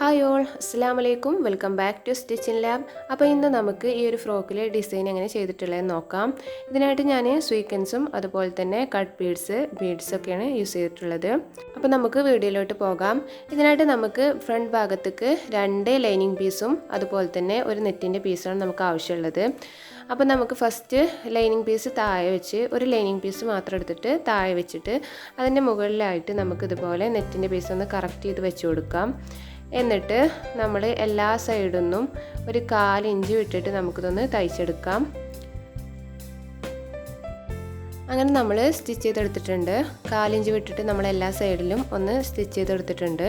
Hi all, അസ്സലാമു അലൈക്കും. Welcome back to stitching lab. അപ്പോൾ ഇന്ന് നമുക്ക് ഈ ഒരു ഫ്രോക്കിലെ ഡിസൈൻ എങ്ങനെ ചെയ്തിട്ടുള്ളതെന്ന് നോക്കാം. ഇതിനായിട്ട് ഞാൻ സ്വീക്കൻസും അതുപോലെ തന്നെ കട്ട് ബീഡ്സൊക്കെയാണ് യൂസ് ചെയ്തിട്ടുള്ളത്. അപ്പോൾ നമുക്ക് വീഡിയോയിലോട്ട് പോകാം. ഇതിനായിട്ട് നമുക്ക് ഫ്രണ്ട് ഭാഗത്തേക്ക് 2 ലൈനിങ് പീസും അതുപോലെ തന്നെ ഒരു നെറ്റിൻ്റെ പീസാണ് നമുക്ക് ആവശ്യമുള്ളത്. അപ്പോൾ നമുക്ക് ഫസ്റ്റ് ലൈനിങ് പീസ് താഴെ വെച്ച് ഒരു ലൈനിങ് പീസ് മാത്രം എടുത്തിട്ട് താഴെ വെച്ചിട്ട് അതിൻ്റെ മുകളിലായിട്ട് നമുക്കിതുപോലെ നെറ്റിൻ്റെ പീസ് ഒന്ന് കറക്റ്റ് ചെയ്ത് വെച്ച് കൊടുക്കാം. എന്നിട്ട് നമ്മൾ എല്ലാ സൈഡിൽ നിന്നും ഒരു 1/4 ഇഞ്ച് വിട്ടിട്ട് നമുക്കിതൊന്ന് തയ്ച്ചെടുക്കാം. അങ്ങനെ നമ്മൾ സ്റ്റിച്ച് ചെയ്തെടുത്തിട്ടുണ്ട്. 1/4 ഇഞ്ച് വിട്ടിട്ട് നമ്മൾ എല്ലാ സൈഡിലും ഒന്ന് സ്റ്റിച്ച് ചെയ്തെടുത്തിട്ടുണ്ട്.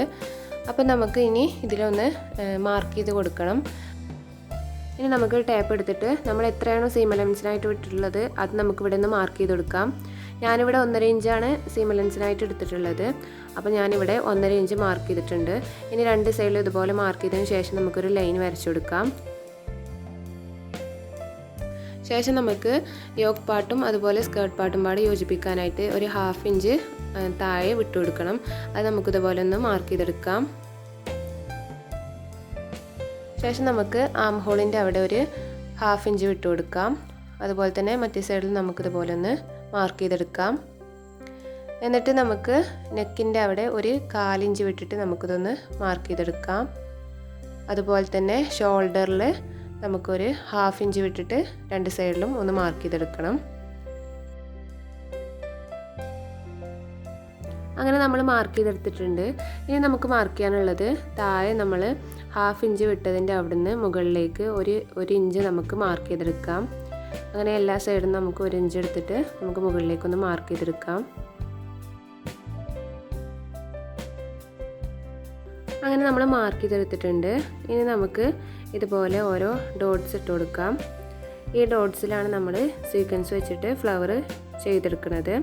അപ്പോൾ നമുക്ക് ഇനി ഇതിലൊന്ന് മാർക്ക് ചെയ്ത് കൊടുക്കണം. ഇനി നമുക്ക് ടേപ്പ് എടുത്തിട്ട് നമ്മൾ എത്രയാണോ സീം അലവൻസിനായിട്ട് വിട്ടിട്ടുള്ളത് അത് നമുക്ക് ഇവിടെ നിന്ന് മാർക്ക് ചെയ്ത് കൊടുക്കാം. ഞാനിവിടെ 1.5 ഇഞ്ചാണ് സീം അലവൻസിനായിട്ട് എടുത്തിട്ടുള്ളത്. അപ്പോൾ ഞാനിവിടെ 1.5 ഇഞ്ച് മാർക്ക് ചെയ്തിട്ടുണ്ട്. ഇനി 2 സൈഡിലും ഇതുപോലെ മാർക്ക് ചെയ്തതിന് ശേഷം നമുക്കൊരു ലൈൻ വരച്ചു കൊടുക്കാം. ശേഷം നമുക്ക് യോക്ക് പാർട്ടും അതുപോലെ സ്കേർട്ട് പാർട്ടും പാടെ യോജിപ്പിക്കാനായിട്ട് ഒരു 1/2 ഇഞ്ച് താഴെ വിട്ടു കൊടുക്കണം. അത് നമുക്കിതുപോലെ ഒന്ന് മാർക്ക് ചെയ്തെടുക്കാം. ശേഷം നമുക്ക് ആം ഹോളിൻ്റെ അവിടെ ഒരു 1/2 ഇഞ്ച് വിട്ടു കൊടുക്കാം. അതുപോലെ തന്നെ മറ്റേ സൈഡിൽ നമുക്കിതുപോലെ ഒന്ന് മാർക്ക് ചെയ്തെടുക്കാം. എന്നിട്ട് നമുക്ക് നെക്കിൻ്റെ അവിടെ ഒരു 1/4 ഇഞ്ച് വിട്ടിട്ട് നമുക്കിതൊന്ന് മാർക്ക് ചെയ്തെടുക്കാം. അതുപോലെ തന്നെ ഷോൾഡറിൽ നമുക്കൊരു 1/2 ഇഞ്ച് വിട്ടിട്ട് 2 സൈഡിലും ഒന്ന് മാർക്ക് ചെയ്തെടുക്കണം. അങ്ങനെ നമ്മൾ മാർക്ക് ചെയ്തെടുത്തിട്ടുണ്ട്. ഇനി നമുക്ക് മാർക്ക് ചെയ്യാനുള്ളത് താഴെ നമ്മൾ 1/2 ഇഞ്ച് വിട്ടതിൻ്റെ അവിടെ നിന്ന് മുകളിലേക്ക് ഒരു ഇഞ്ച് നമുക്ക് മാർക്ക് ചെയ്തെടുക്കാം. അങ്ങനെ എല്ലാ സൈഡും നമുക്ക് 1 ഇഞ്ച് എടുത്തിട്ട് നമുക്ക് മുകളിലേക്കൊന്ന് മാർക്ക് ചെയ്തെടുക്കാം. അങ്ങനെ നമ്മൾ മാർക്ക് ചെയ്തെടുത്തിട്ടുണ്ട്. ഇനി നമുക്ക് ഇതുപോലെ ഓരോ ഡോട്ട്സ് ഇട്ട് കൊടുക്കാം. ഈ ഡോട്ട്സിലാണ് നമ്മൾ സീക്വൻസ് വെച്ചിട്ട് ഫ്ലവർ ചെയ്തെടുക്കുന്നത്.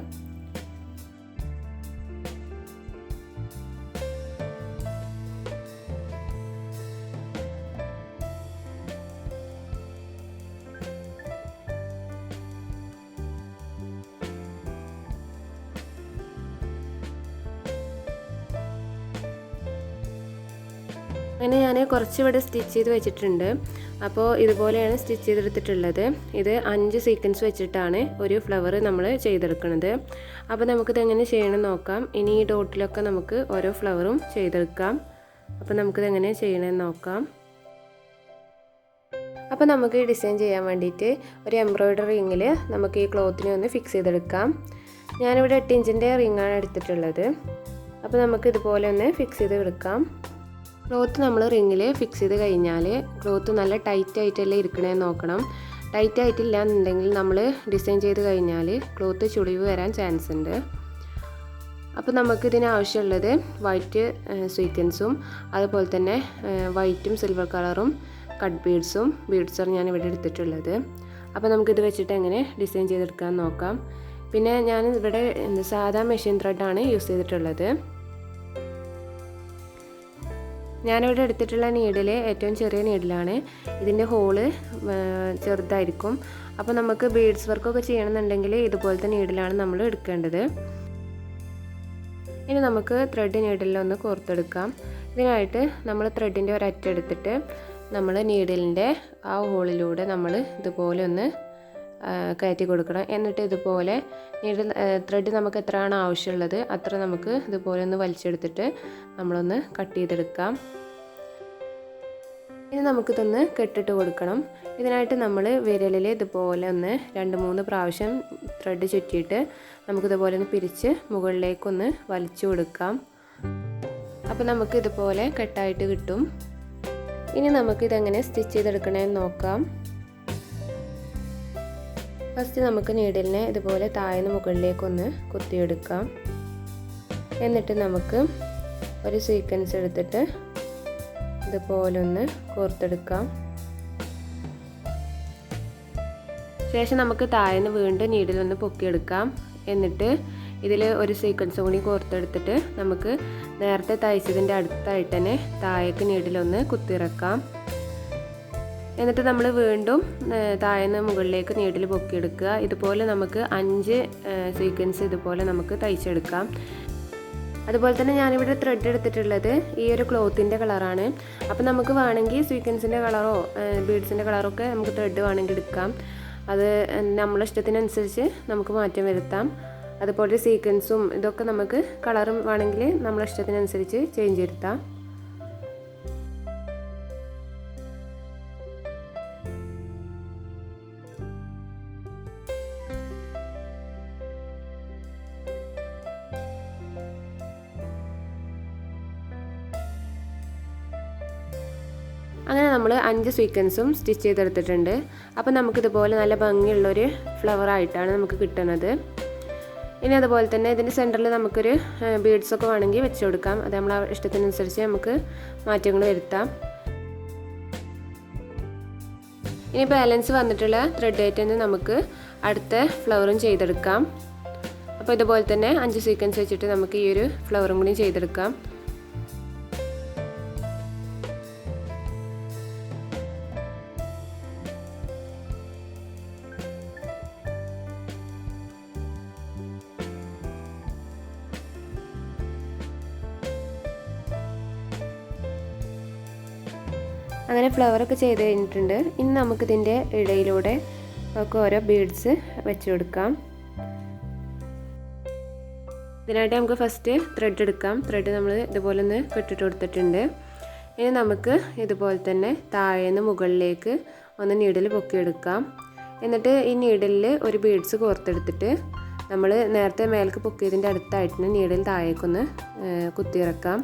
അങ്ങനെ ഞാൻ കുറച്ച് ഇവിടെ സ്റ്റിച്ച് ചെയ്ത് വെച്ചിട്ടുണ്ട്. അപ്പോൾ ഇതുപോലെയാണ് സ്റ്റിച്ച് ചെയ്തെടുത്തിട്ടുള്ളത്. ഇത് 5 സീക്വൻസ് വെച്ചിട്ടാണ് ഒരു ഫ്ലവർ നമ്മൾ ചെയ്തെടുക്കുന്നത്. അപ്പോൾ നമുക്കിത് എങ്ങനെ ചെയ്യണമെന്ന് നോക്കാം. ഇനി ഈ ഡോട്ടിലൊക്കെ നമുക്ക് ഓരോ ഫ്ലവറും ചെയ്തെടുക്കാം. അപ്പോൾ നമുക്കിത് എങ്ങനെ ചെയ്യണമെന്ന് നോക്കാം. അപ്പോൾ നമുക്ക് ഈ ഡിസൈൻ ചെയ്യാൻ വേണ്ടിയിട്ട് ഒരു എംബ്രോയ്ഡറി റിങ്ങിൽ നമുക്ക് ഈ ക്ലോത്തിനെ ഒന്ന് ഫിക്സ് ചെയ്തെടുക്കാം. ഞാനിവിടെ 8 ഇഞ്ചിൻ്റെ റിങ്ങാണ് എടുത്തിട്ടുള്ളത്. അപ്പോൾ നമുക്ക് ഇതുപോലെ ഒന്ന് ഫിക്സ് ചെയ്ത് എടുക്കാം. ക്ലോത്ത് നമ്മൾ റിങ്ങിൽ ഫിക്സ് ചെയ്ത് കഴിഞ്ഞാൽ ക്ലോത്ത് നല്ല ടൈറ്റ് ആയിട്ടല്ലേ ഇരിക്കണേന്ന് നോക്കണം. ടൈറ്റ് ആയിട്ടില്ല എന്നുണ്ടെങ്കിൽ നമ്മൾ ഡിസൈൻ ചെയ്ത് കഴിഞ്ഞാൽ ക്ലോത്ത് ചുളിവ് വരാൻ ചാൻസ് ഉണ്ട്. അപ്പോൾ നമുക്കിതിന് ആവശ്യമുള്ളത് വൈറ്റ് സ്വീക്വൻസും അതുപോലെ തന്നെ വൈറ്റും സിൽവർ കളറും കട്ട് ബീഡ്സാണ് ഞാൻ ഇവിടെ എടുത്തിട്ടുള്ളത്. അപ്പോൾ നമുക്കിത് വെച്ചിട്ട് എങ്ങനെ ഡിസൈൻ ചെയ്തെടുക്കാൻ നോക്കാം. പിന്നെ ഞാൻ ഇവിടെ സാധാ മെഷീൻ ത്രെഡാണ് യൂസ് ചെയ്തിട്ടുള്ളത്. ഞാനിവിടെ എടുത്തിട്ടുള്ള നീഡിൽ ഏറ്റവും ചെറിയ നീഡിലാണ്. ഇതിൻ്റെ ഹോള് ചെറുതായിരിക്കും. അപ്പോൾ നമുക്ക് ബീഡ്സ് വർക്കൊക്കെ ചെയ്യണമെന്നുണ്ടെങ്കിൽ ഇതുപോലത്തെ നീഡിലാണ് നമ്മൾ എടുക്കേണ്ടത്. ഇനി നമുക്ക് ത്രെഡ് നീഡിലൊന്ന് കോർത്തെടുക്കാം. ഇതിനായിട്ട് നമ്മൾ ത്രെഡിൻ്റെ ഒരറ്റം എടുത്തിട്ട് നമ്മൾ നീഡിലിൻ്റെ ആ ഹോളിലൂടെ നമ്മൾ ഇതുപോലെ ഒന്ന് കയറ്റി കൊടുക്കണം. എന്നിട്ട് ഇതുപോലെ ത്രെഡ് നമുക്ക് എത്രയാണ് ആവശ്യമുള്ളത് അത്ര നമുക്ക് ഇതുപോലെ ഒന്ന് വലിച്ചെടുത്തിട്ട് നമ്മളൊന്ന് കട്ട് ചെയ്തെടുക്കാം. ഇനി നമുക്കിതൊന്ന് കെട്ടിട്ട് കൊടുക്കണം. ഇതിനായിട്ട് നമ്മൾ വിരലിൽ ഇതുപോലെ ഒന്ന് 2-3 പ്രാവശ്യം ത്രെഡ് ചുറ്റിയിട്ട് നമുക്കിതുപോലെ ഒന്ന് പിരിച്ച് മുകളിലേക്കൊന്ന് വലിച്ചു കൊടുക്കാം. അപ്പോൾ നമുക്ക് ഇതുപോലെ കെട്ടായിട്ട് കിട്ടും. ഇനി നമുക്കിതെങ്ങനെ സ്റ്റിച്ച് ചെയ്തെടുക്കണമെന്ന് നോക്കാം. ഫസ്റ്റ് നമുക്ക് നീഡിലിനെ ഇതുപോലെ താഴ്ന്ന് മുകളിലേക്കൊന്ന് കുത്തിയെടുക്കാം. എന്നിട്ട് നമുക്ക് ഒരു സീക്വൻസ് എടുത്തിട്ട് ഇതുപോലെ ഒന്ന് കോർത്തെടുക്കാം. ശേഷം നമുക്ക് താഴ്ന്ന് വീണ്ടും നീഡിലൊന്ന് പൊക്കിയെടുക്കാം. എന്നിട്ട് ഇതിൽ ഒരു സീക്വൻസ് കൂടി കോർത്തെടുത്തിട്ട് നമുക്ക് നേരത്തെ തയ്ച്ചതിൻ്റെ അടുത്തായിട്ട് തന്നെ താഴേക്ക് നീഡിലൊന്ന് കുത്തിയിറക്കാം. എന്നിട്ട് നമ്മൾ വീണ്ടും താഴേന്ന് മുകളിലേക്ക് നീഡിൽ പൊക്കിയെടുക്കുക. ഇതുപോലെ നമുക്ക് 5 സീക്വൻസ് ഇതുപോലെ നമുക്ക് തയ്ച്ചെടുക്കാം. അതുപോലെ തന്നെ ഞാനിവിടെ ത്രെഡ് എടുത്തിട്ടുള്ളത് ഈ ഒരു ക്ലോത്തിൻ്റെ കളറാണ്. അപ്പോൾ നമുക്ക് വേണമെങ്കിൽ സ്വീക്വൻസിൻ്റെ കളറോ ബീഡ്സിൻ്റെ കളറൊക്കെ നമുക്ക് ത്രെഡ് വേണമെങ്കിൽ എടുക്കാം. അത് നമ്മളെ ഇഷ്ടത്തിനനുസരിച്ച് നമുക്ക് മാറ്റം വരുത്താം. അതുപോലെ സീക്വൻസും ഇതൊക്കെ നമുക്ക് കളറും വേണമെങ്കിൽ നമ്മളെ ഇഷ്ടത്തിനനുസരിച്ച് ചേഞ്ച് വരുത്താം. അങ്ങനെ നമ്മൾ 5 സ്വീക്വൻസും സ്റ്റിച്ച് ചെയ്തെടുത്തിട്ടുണ്ട്. അപ്പോൾ നമുക്കിതുപോലെ നല്ല ഭംഗിയുള്ളൊരു ഫ്ലവറായിട്ടാണ് നമുക്ക് കിട്ടുന്നത്. ഇനി അതുപോലെ തന്നെ ഇതിൻ്റെ സെൻറ്ററിൽ നമുക്കൊരു ബീഡ്സൊക്കെ വേണമെങ്കിൽ വെച്ച് കൊടുക്കാം. അത് നമ്മളെ ഇഷ്ടത്തിനനുസരിച്ച് നമുക്ക് മാറ്റങ്ങൾ വരുത്താം. ഇനി ബാലൻസ് വന്നിട്ടുള്ള ത്രെഡ് ആയിട്ട് നമുക്ക് അടുത്ത ഫ്ലവറും ചെയ്തെടുക്കാം. അപ്പോൾ ഇതുപോലെ തന്നെ 5 സ്വീക്വൻസ് വെച്ചിട്ട് നമുക്ക് ഈ ഒരു ഫ്ലവറും കൂടി ചെയ്തെടുക്കാം. അങ്ങനെ ഫ്ലവറൊക്കെ ചെയ്ത് കഴിഞ്ഞിട്ടുണ്ട്. ഇനി നമുക്കിതിൻ്റെ ഇടയിലൂടെ ഒക്കെ ഓരോ ബീഡ്സ് വെച്ച് കൊടുക്കാം. ഇതിനായിട്ട് നമുക്ക് ഫസ്റ്റ് ത്രെഡ് എടുക്കാം. ത്രെഡ് നമ്മൾ ഇതുപോലെ ഒന്ന് കെട്ടിട്ട് കൊടുത്തിട്ടുണ്ട്. ഇനി നമുക്ക് ഇതുപോലെ തന്നെ താഴേന്ന് മുകളിലേക്ക് ഒന്ന് നീഡിൽ പൊക്കിയെടുക്കാം. എന്നിട്ട് ഈ നീഡിലിൽ ഒരു ബീഡ്സ് കോർത്തെടുത്തിട്ട് നമ്മൾ നേരത്തെ മേലേക്ക് പൊക്കിയതിൻ്റെ അടുത്തായിട്ട് നീഡിൽ താഴേക്കൊന്ന് കുത്തിയിറക്കാം.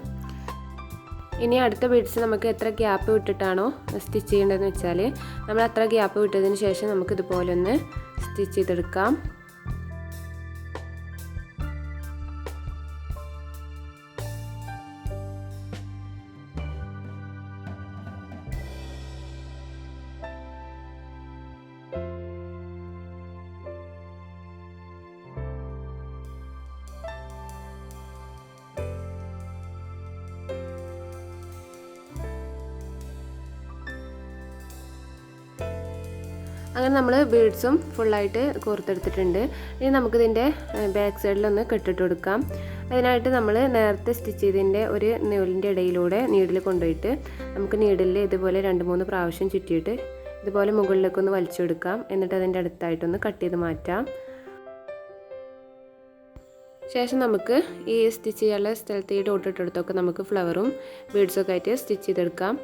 ഇനി അടുത്ത ബീഡ്സ് നമുക്ക് എത്ര ഗ്യാപ്പ് വിട്ടിട്ടാണോ സ്റ്റിച്ച് ചെയ്യേണ്ടതെന്ന് വെച്ചാൽ നമ്മൾ അത്ര ഗ്യാപ്പ് വിട്ടതിന് ശേഷം നമുക്ക് ഇതുപോലെ ഒന്ന് സ്റ്റിച്ച് ചെയ്തെടുക്കാം. അങ്ങനെ നമ്മൾ ബീഡ്സും ഫുള്ളായിട്ട് കോർത്തെടുത്തിട്ടുണ്ട്. ഇനി നമുക്കിതിൻ്റെ ബാക്ക് സൈഡിലൊന്ന് കെട്ടിട്ട് കൊടുക്കാം. അതിനായിട്ട് നമ്മൾ നേരത്തെ സ്റ്റിച്ച് ചെയ്തതിൻ്റെ ഒരു നൂലിൻ്റെ ഇടയിലൂടെ നീഡിൽ കൊണ്ടുപോയിട്ട് നമുക്ക് നീഡിൽ ഇതുപോലെ 2-3 പ്രാവശ്യം ചുറ്റിയിട്ട് ഇതുപോലെ മുകളിലേക്കൊന്ന് വലിച്ചെടുക്കാം. എന്നിട്ട് അതിൻ്റെ അടുത്തായിട്ടൊന്ന് കട്ട് ചെയ്ത് മാറ്റാം. ശേഷം നമുക്ക് ഈ സ്റ്റിച്ച് ചെയ്യാനുള്ള സ്ഥലത്ത് ഈ ഡോട്ട് ഇട്ടെടുത്തൊക്കെ നമുക്ക് ഫ്ലവറും ബീഡ്സൊക്കെ ആയിട്ട് സ്റ്റിച്ച് ചെയ്തെടുക്കാം.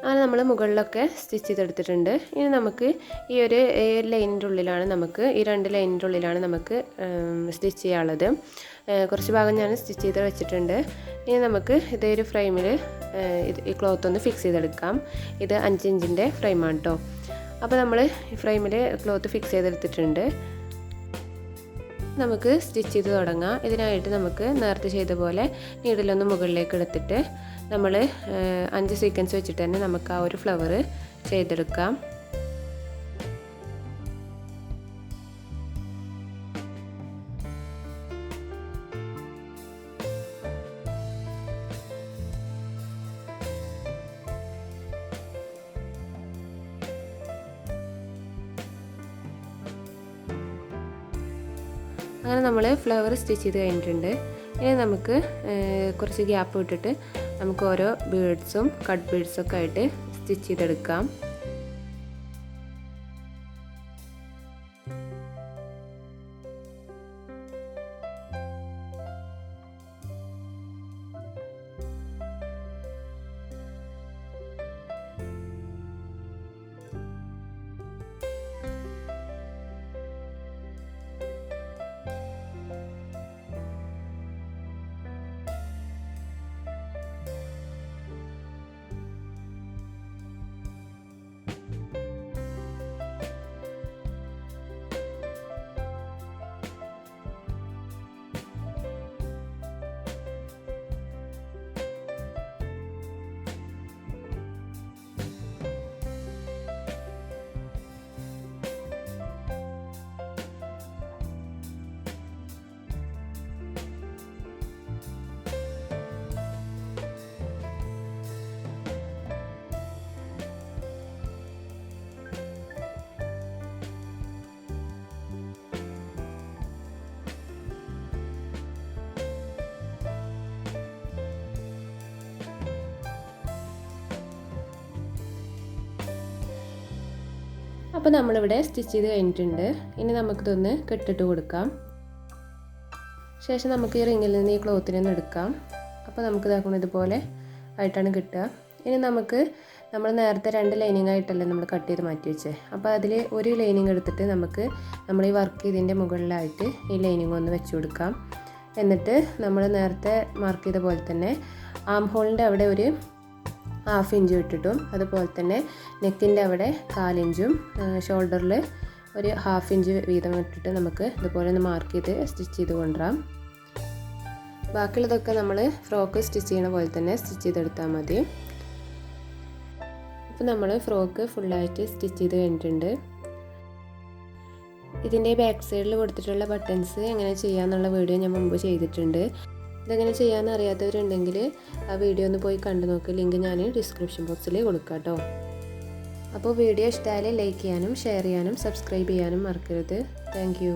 അങ്ങനെ നമ്മൾ മുകളിലൊക്കെ സ്റ്റിച്ച് ചെയ്തെടുത്തിട്ടുണ്ട്. ഇനി നമുക്ക് ഈ ഒരു ലൈനിൻ്റെ ഉള്ളിലാണ് നമുക്ക് ഈ 2 ലൈനിൻ്റെ ഉള്ളിലാണ് നമുക്ക് സ്റ്റിച്ച് ചെയ്യാനുള്ളത്. കുറച്ച് ഭാഗം ഞാൻ സ്റ്റിച്ച് ചെയ്ത് വെച്ചിട്ടുണ്ട്. ഇനി നമുക്ക് ഇതേ ഒരു ഫ്രെയിമിൽ ഈ ക്ലോത്ത് ഒന്ന് ഫിക്സ് ചെയ്തെടുക്കാം. ഇത് 5 ഇഞ്ചിൻ്റെ ഫ്രെയിമാണ് കേട്ടോ. അപ്പോൾ നമ്മൾ ഈ ഫ്രെയിമിൽ ക്ലോത്ത് ഫിക്സ് ചെയ്തെടുത്തിട്ടുണ്ട്. നമുക്ക് സ്റ്റിച്ച് ചെയ്ത് തുടങ്ങാം. ഇതിനായിട്ട് നമുക്ക് നേരത്തെ ചെയ്ത പോലെ നീഡിലൊന്ന് മുകളിലേക്ക് എടുത്തിട്ട് നമ്മൾ 5 സ്വീക്വൻസ് വെച്ചിട്ട് തന്നെ നമുക്ക് ആ ഒരു ഫ്ലവർ ചെയ്തെടുക്കാം. അങ്ങനെ നമ്മൾ ഫ്ലവർ സ്റ്റിച്ച് ചെയ്ത് കഴിഞ്ഞിട്ടുണ്ട്. ഇനി നമുക്ക് കുറച്ച് ഗ്യാപ്പ് വിട്ടിട്ട് നമുക്ക് ഓരോ ബീഡ്സും കട്ട് ബീഡ്സൊക്കെ ആയിട്ട് സ്റ്റിച്ച് ചെയ്തെടുക്കാം. അപ്പോൾ നമ്മളിവിടെ സ്റ്റിച്ച് ചെയ്ത് കഴിഞ്ഞിട്ടുണ്ട്. ഇനി നമുക്കിതൊന്ന് കെട്ടിട്ട് കൊടുക്കാം. ശേഷം നമുക്ക് ഈ റിങ്ങിൽ നിന്ന് ഈ ക്ലോത്തിനെ ഒന്ന് എടുക്കാം. അപ്പോൾ നമുക്ക് ഇതാക്കണം ഇതുപോലെ ആയിട്ടാണ് കിട്ടുക. ഇനി നമ്മൾ നേരത്തെ 2 ലൈനിങ് ആയിട്ടല്ലേ നമ്മൾ കട്ട് ചെയ്ത് മാറ്റി വെച്ചേ. അപ്പോൾ അതിൽ ഒരു ലൈനിങ് എടുത്തിട്ട് നമ്മൾ ഈ വർക്ക് ചെയ്തതിൻ്റെ മുകളിലായിട്ട് ഈ ലൈനിങ് ഒന്ന് വെച്ച് കൊടുക്കാം. എന്നിട്ട് നമ്മൾ നേരത്തെ മാർക്ക് ചെയ്ത പോലെ തന്നെ ആം ഹോളിൻ്റെ അവിടെ ഒരു 1/2 ഇഞ്ച് ഇട്ടിട്ടും അതുപോലെ തന്നെ നെക്കിൻ്റെ അവിടെ 1/4 ഇഞ്ചും ഷോൾഡറിൽ ഒരു 1/2 ഇഞ്ച് വീതം ഇട്ടിട്ട് നമുക്ക് ഇതുപോലെ ഒന്ന് മാർക്ക് ചെയ്ത് സ്റ്റിച്ച് ചെയ്ത് കൊണ്ടുവരാം. ബാക്കിയുള്ളതൊക്കെ നമ്മൾ ഫ്രോക്ക് സ്റ്റിച്ച് ചെയ്യണ പോലെ തന്നെ സ്റ്റിച്ച് ചെയ്തെടുത്താൽ മതി. ഇപ്പോൾ നമ്മൾ ഫ്രോക്ക് ഫുള്ളായിട്ട് സ്റ്റിച്ച് ചെയ്ത് കഴിഞ്ഞിട്ടുണ്ട്. ഇതിൻ്റെ ബാക്ക് സൈഡിൽ കൊടുത്തിട്ടുള്ള ബട്ടൺസ് എങ്ങനെ ചെയ്യാമെന്നുള്ള വീഡിയോ ഞാൻ മുമ്പ് ചെയ്തിട്ടുണ്ട്. ഇതെങ്ങനെ ചെയ്യാമെന്ന് അറിയാത്തവരുണ്ടെങ്കിൽ ആ വീഡിയോ ഒന്ന് പോയി കണ്ടു നോക്ക്. ലിങ്ക് ഞാൻ ഡിസ്ക്രിപ്ഷൻ ബോക്സിൽ കൊടുക്കാം കേട്ടോ. അപ്പോൾ വീഡിയോ ഇഷ്ടമായാൽ ലൈക്ക് ചെയ്യാനും ഷെയർ ചെയ്യാനും സബ്സ്ക്രൈബ് ചെയ്യാനും മറക്കരുത്. Thank you.